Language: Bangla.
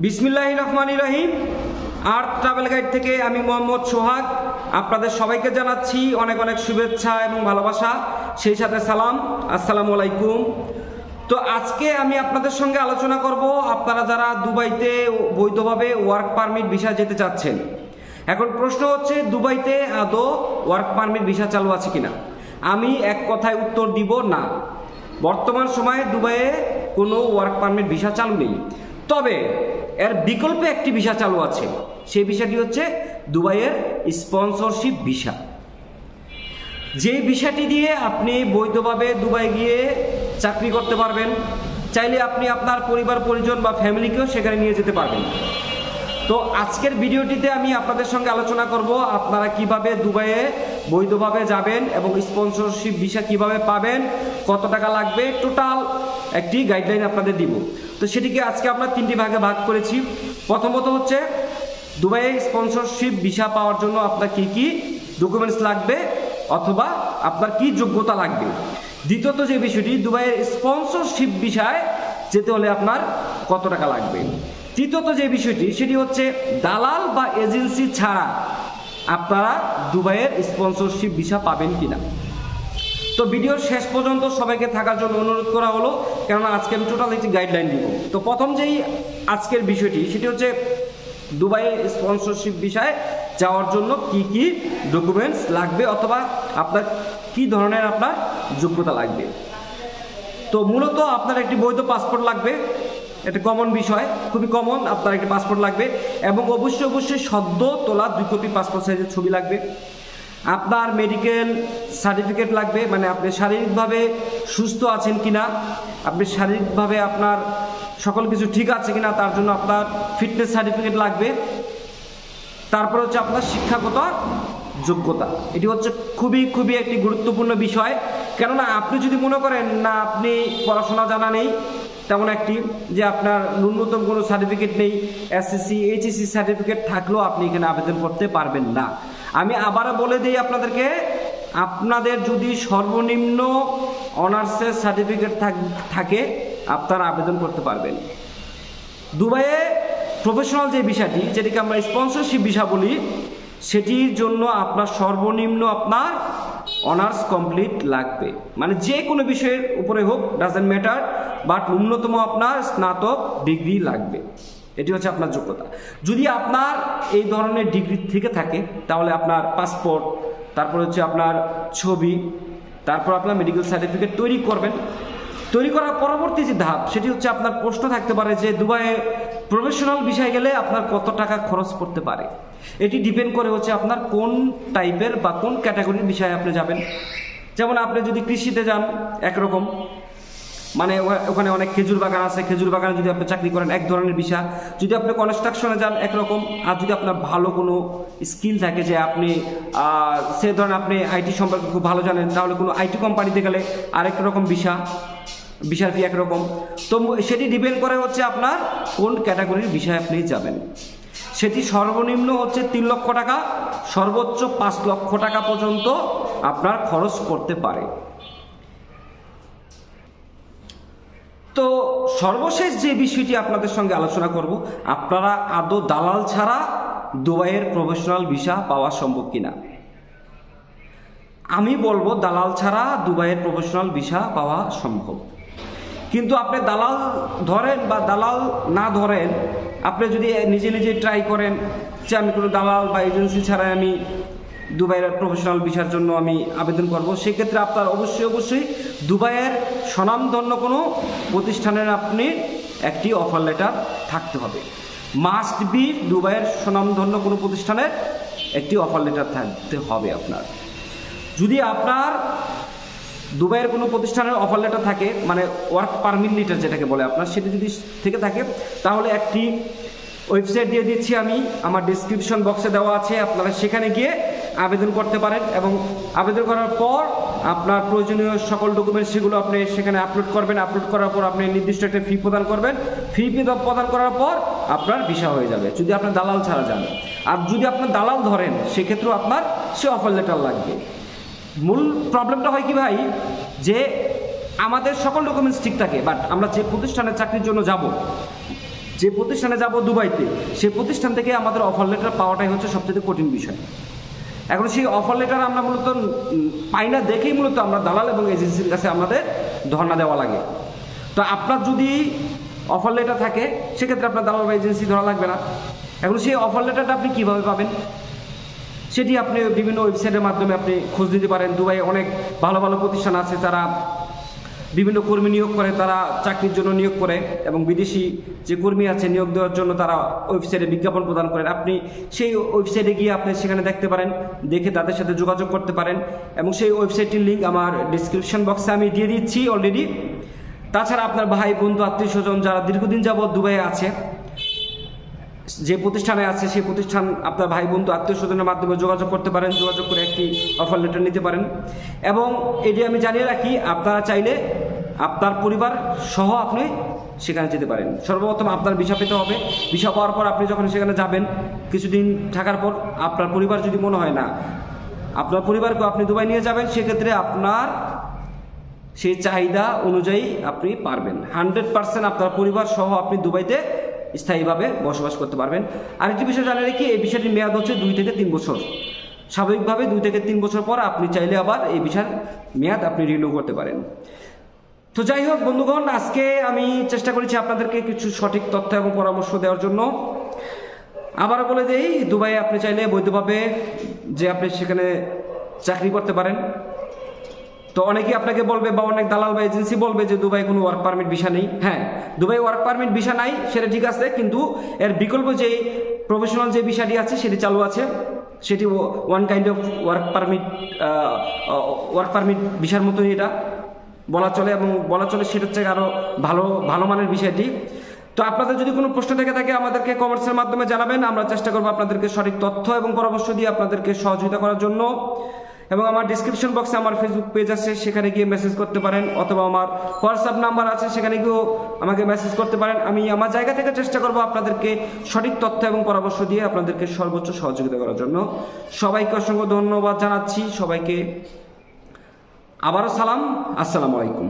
বিসমিল্লাহির রহমানির রহিম। আর্থ ট্রাভেল গাইড থেকে আমি মোহাম্মদ সোহাগ আপনাদের সবাইকে জানাচ্ছি অনেক অনেক শুভেচ্ছা এবং ভালোবাসা, সেই সাথে সালাম, আসসালামু আলাইকুম। তো আজকে আমি আপনাদের সঙ্গে আলোচনা করব আপনারা যারা দুবাইতে বৈধভাবে ওয়ার্ক পারমিট ভিসা যেতে চাচ্ছেন। এখন প্রশ্ন হচ্ছে, দুবাইতে আদৌ ওয়ার্ক পারমিট ভিসা চালু আছে কিনা? আমি এক কথায় উত্তর দিব না। বর্তমান সময়ে দুবাইয়ে কোনো ওয়ার্ক পারমিট ভিসা চালু নেই, তবে এর বিকল্পে একটি ভিসা চালু আছে। সেই ভিসাটি হচ্ছে দুবাইয়ের স্পন্সরশিপ ভিসা। যে ভিসাটি দিয়ে আপনি বৈধভাবে দুবাই গিয়ে চাকরি করতে পারবেন, চাইলে আপনি আপনার পরিবার পরিজন বা ফ্যামিলিকেও সেখানে নিয়ে যেতে পারবেন। তো আজকের ভিডিওটিতে আমি আপনাদের সঙ্গে আলোচনা করব আপনারা কিভাবে দুবাইয়ে বৈধভাবে যাবেন এবং স্পন্সরশিপ ভিসা কিভাবে পাবেন, কত টাকা লাগবে, টোটাল একটি গাইডলাইন আপনাদের দিব। তো সেটিকে আজকে আমরা তিনটি ভাগে ভাগ করেছি। প্রথমত হচ্ছে দুবাইয়ে স্পন্সরশিপ ভিসা পাওয়ার জন্য আপনার কি কি ডকুমেন্টস লাগবে অথবা আপনার কি যোগ্যতা লাগবে। দ্বিতীয়ত যে বিষয়টি, দুবাইয়ের স্পন্সরশিপ ভিসায় যেতে হলে আপনার কত টাকা লাগবে। তৃতীয়ত যে বিষয়টি, সেটি হচ্ছে দালাল বা এজেন্সি ছাড়া আপনারা দুবাইয়ের স্পন্সরশিপ ভিসা পাবেন কিনা। তো ভিডিওর শেষ পর্যন্ত সবাইকে থাকার জন্য অনুরোধ করা হলো, কেননা আজকে আমি টোটাল একটি গাইডলাইন দিব। তো প্রথম যেই আজকের বিষয়টি, সেটি হচ্ছে দুবাইয়ের স্পন্সরশিপ ভিসায় যাওয়ার জন্য কি কি ডকুমেন্টস লাগবে অথবা আপনার কি ধরনের আপনার যোগ্যতা লাগবে। তো মূলত আপনার একটি বৈধ পাসপোর্ট লাগবে, এটা কমন বিষয়, খুবই কমন। আপনার একটি পাসপোর্ট লাগবে এবং অবশ্যই সদ্য তোলা 2 কপি পাসপোর্ট সাইজের ছবি লাগবে। আপনার মেডিকেল সার্টিফিকেট লাগবে, মানে আপনি শারীরিকভাবে সুস্থ আছেন কিনা, আপনি শারীরিকভাবে আপনার সকল কিছু ঠিক আছে কিনা, তার জন্য আপনার ফিটনেস সার্টিফিকেট লাগবে। তারপর হচ্ছে আপনার শিক্ষাগত যোগ্যতা। এটি হচ্ছে খুবই একটি গুরুত্বপূর্ণ বিষয়, কেননা আপনি যদি মনে করেন না আপনি পড়াশোনা জানা নেই তেমন একটি, যে আপনার ন্যূনতম কোনো সার্টিফিকেট নেই, এসএসসি এইচএসসি সার্টিফিকেট থাকলেও আপনি এখানে আবেদন করতে পারবেন না। আমি আবারও বলে দিই আপনাদেরকে, আপনাদের যদি সর্বনিম্ন অনার্সের সার্টিফিকেট থাকে আপনারা আবেদন করতে পারবেন। দুবাইয়ে প্রফেশনাল যে ভিসাটি, যেটিকে আমরা স্পন্সরশিপ ভিসা বলি, সেটির জন্য আপনার সর্বনিম্ন আপনার অনার্স কমপ্লিট লাগবে, মানে যে কোনো বিষয়ের উপরে হোক, ডাজেন্ট ম্যাটার, বাট ন্যূনতম আপনার স্নাতক ডিগ্রি লাগবে। এটি হচ্ছে আপনার যোগ্যতা। যদি আপনার এই ধরনের ডিগ্রি থেকে থাকে তাহলে আপনার পাসপোর্ট, তারপর হচ্ছে আপনার ছবি, তারপর আপনার মেডিকেল সার্টিফিকেট তৈরি করবেন। তৈরি করার পরবর্তী যে ধাপ, সেটি হচ্ছে আপনার প্রশ্ন থাকতে পারে যে দুবাইয়ে প্রফেশনাল বিষয়ে গেলে আপনার কত টাকা খরচ করতে পারে। এটি ডিপেন্ড করে হচ্ছে আপনার কোন টাইপের বা কোন ক্যাটাগরির বিষয়ে আপনি যাবেন। যেমন আপনি যদি কৃষিতে যান একরকম, মানে ওখানে অনেক খেজুর বাগান আছে, খেজুর বাগানে যদি আপনি চাকরি করেন এক ধরনের ভিসা। যদি আপনি কনস্ট্রাকশনে যান একরকম, আর যদি আপনার ভালো কোনো স্কিল থাকে যে আপনি সে ধরেন আপনি আইটি সম্পর্কে খুব ভালো জানেন, তাহলে কোনো আইটি কোম্পানিতে গেলে আরেক রকম ভিসার ফি একরকম। তো সেটি ডিপেন্ড করে হচ্ছে আপনার কোন ক্যাটাগরির বিষয়ে আপনি যাবেন। সেটি সর্বনিম্ন হচ্ছে 3 লক্ষ টাকা, সর্বোচ্চ 5 লক্ষ টাকা পর্যন্ত আপনার খরচ করতে পারে। তো সর্বশেষ যে বিষয়টি আপনাদের সঙ্গে আলোচনা করব, আপনারা আদৌ দালাল ছাড়া দুবাইয়ের প্রফেশনাল ভিসা পাওয়া সম্ভব কিনা। আমি বলবো দালাল ছাড়া দুবাইয়ের প্রফেশনাল ভিসা পাওয়া সম্ভব, কিন্তু আপনি দালাল ধরেন বা দালাল না ধরেন, আপনি যদি নিজে ট্রাই করেন যে আমি কোনো দালাল বা এজেন্সি ছাড়াই আমি দুবাইয়ের প্রফেশনাল ভিসার জন্য আমি আবেদন করব, সেক্ষেত্রে আপনার অবশ্যই দুবাইয়ের স্বনামধন্য কোনো প্রতিষ্ঠানের আপনি একটি অফার লেটার থাকতে হবে। মাস্ট বি দুবাইয়ের স্বনামধন্য কোনো প্রতিষ্ঠানের একটি অফার লেটার থাকতে হবে আপনার। যদি আপনার দুবাইয়ের কোনো প্রতিষ্ঠানের অফার লেটার থাকে, মানে ওয়ার্ক পারমিট লেটার যেটাকে বলে আপনার, সেটি যদি থেকে থাকে তাহলে একটি ওয়েবসাইট দিয়ে দিচ্ছি আমি, আমার ডেসক্রিপশন বক্সে দেওয়া আছে, আপনারা সেখানে গিয়ে আবেদন করতে পারেন এবং আবেদন করার পর আপনার প্রয়োজনীয় সকল ডকুমেন্টস সেগুলো আপনি সেখানে আপলোড করবেন। আপলোড করার পর আপনি নির্দিষ্ট একটা ফি প্রদান করবেন। ফি প্রদান করার পর আপনার ভিসা হয়ে যাবে, যদি আপনার দালাল ছাড়া যান। আর যদি আপনার দালাল ধরেন সেক্ষেত্রেও আপনার সে অফার লেটার লাগবে। মূল প্রবলেমটা হয় কি ভাই, যে আমাদের সকল ডকুমেন্টস ঠিক থাকে, বাট আমরা যে প্রতিষ্ঠানে চাকরির জন্য যাব যে প্রতিষ্ঠানে যাব দুবাইতে, সেই প্রতিষ্ঠান থেকে আমাদের অফার লেটার পাওয়াটাই হচ্ছে সবচেয়ে কঠিন বিষয়। এখন সেই অফার লেটার আমরা মূলত পাই না দেখেই মূলত আমরা দালাল এবং এজেন্সির কাছে আমাদের ধর্ণা দেওয়া লাগে। তো আপনার যদি অফার লেটার থাকে সেক্ষেত্রে আপনার দালাল বা এজেন্সি ধরা লাগবে না। এখন সেই অফার লেটারটা আপনি কীভাবে পাবেন, সেটি আপনি বিভিন্ন ওয়েবসাইটের মাধ্যমে আপনি খোঁজ দিতে পারেন। দুবাইয়ে অনেক ভালো ভালো প্রতিষ্ঠান আছে, তারা বিভিন্ন কর্মী নিয়োগ করে, তারা চাকরির জন্য নিয়োগ করে, এবং বিদেশি যে কর্মী আছে নিয়োগ দেওয়ার জন্য তারা ওয়েবসাইটে বিজ্ঞাপন প্রদান করেন। আপনি সেই ওয়েবসাইটে গিয়ে আপনি সেখানে দেখতে পারেন, দেখে তাদের সাথে যোগাযোগ করতে পারেন, এবং সেই ওয়েবসাইটটির লিঙ্ক আমার ডিসক্রিপশন বক্সে আমি দিয়ে দিচ্ছি অলরেডি। তাছাড়া আপনার ভাই বন্ধু আত্মীয় স্বজন যারা দীর্ঘদিন যাবৎ দুবাইয়ে আছে, যে প্রতিষ্ঠানে আছে সেই প্রতিষ্ঠান আপনার ভাই বন্ধু আত্মীয় স্বজনের মাধ্যমে যোগাযোগ করতে পারেন, যোগাযোগ করে একটি অফার লেটার নিতে পারেন। এবং এটি আমি জানিয়ে রাখি, আপনারা চাইলে আপনার পরিবার সহ আপনি সেখানে যেতে পারেন। সর্বপ্রথম আপনার ভিসা পেতে হবে। ভিসা পাওয়ার পর আপনি যখন সেখানে যাবেন, কিছুদিন থাকার পর আপনার পরিবার যদি মনে হয় না আপনার পরিবারকে আপনি দুবাই নিয়ে যাবেন, সেক্ষেত্রে আপনার সেই চাহিদা অনুযায়ী আপনি পারবেন 100% আপনার পরিবার সহ আপনি দুবাইতে স্থায়ীভাবে বসবাস করতে পারবেন। আরেকটি বিষয় জানিয়ে রাখি, এই ভিসাটির মেয়াদ হচ্ছে 2 থেকে 3 বছর। স্বাভাবিকভাবে 2 থেকে 3 বছর পর আপনি চাইলে আবার এই ভিসার মেয়াদ আপনি রিনিউ করতে পারেন। তো যাই হোক বন্ধুগণ, আজকে আমি চেষ্টা করেছি আপনাদেরকে কিছু সঠিক তথ্য এবং পরামর্শ দেওয়ার জন্য। আবারও বলে দেই, দুবাইয়ে আপনি চাইলে বৈধভাবে যে আপনি সেখানে চাকরি করতে পারেন। তো অনেকেই আপনাকে বলবে বা অনেক দালাল বা এজেন্সি বলবে যে দুবাই কোনো ওয়ার্ক পারমিট ভিসা নেই। হ্যাঁ, দুবাই ওয়ার্ক পারমিট ভিসা নাই, সেটা ঠিক আছে, কিন্তু এর বিকল্প যে প্রফেশনাল যে ভিসাটি আছে সেটি চালু আছে। সেটি one kind of work permit ভিসার মতোই এটা বলা চলে, এবং বলা চলে সেটা হচ্ছে আরও ভালো মানের বিষয়টি। তো আপনাদের যদি কোনো প্রশ্ন থেকে থাকে আমাদেরকে কমেন্টসের মাধ্যমে জানাবেন, আমরা চেষ্টা করবো আপনাদেরকে সঠিক তথ্য এবং পরামর্শ দিয়ে আপনাদেরকে সহযোগিতা করার জন্য। এবং আমার ডিসক্রিপশন বক্সে আমার ফেসবুক পেজ আছে, সেখানে গিয়ে মেসেজ করতে পারেন, অথবা আমার হোয়াটসঅ্যাপ নাম্বার আছে, সেখানে গিয়েও আমাকে মেসেজ করতে পারেন। আমি আমার জায়গা থেকে চেষ্টা করব আপনাদেরকে সঠিক তথ্য এবং পরামর্শ দিয়ে আপনাদেরকে সর্বোচ্চ সহযোগিতা করার জন্য। সবাইকে অসংখ্য ধন্যবাদ জানাচ্ছি, সবাইকে আবারও সালাম, আসসালামু আলাইকুম।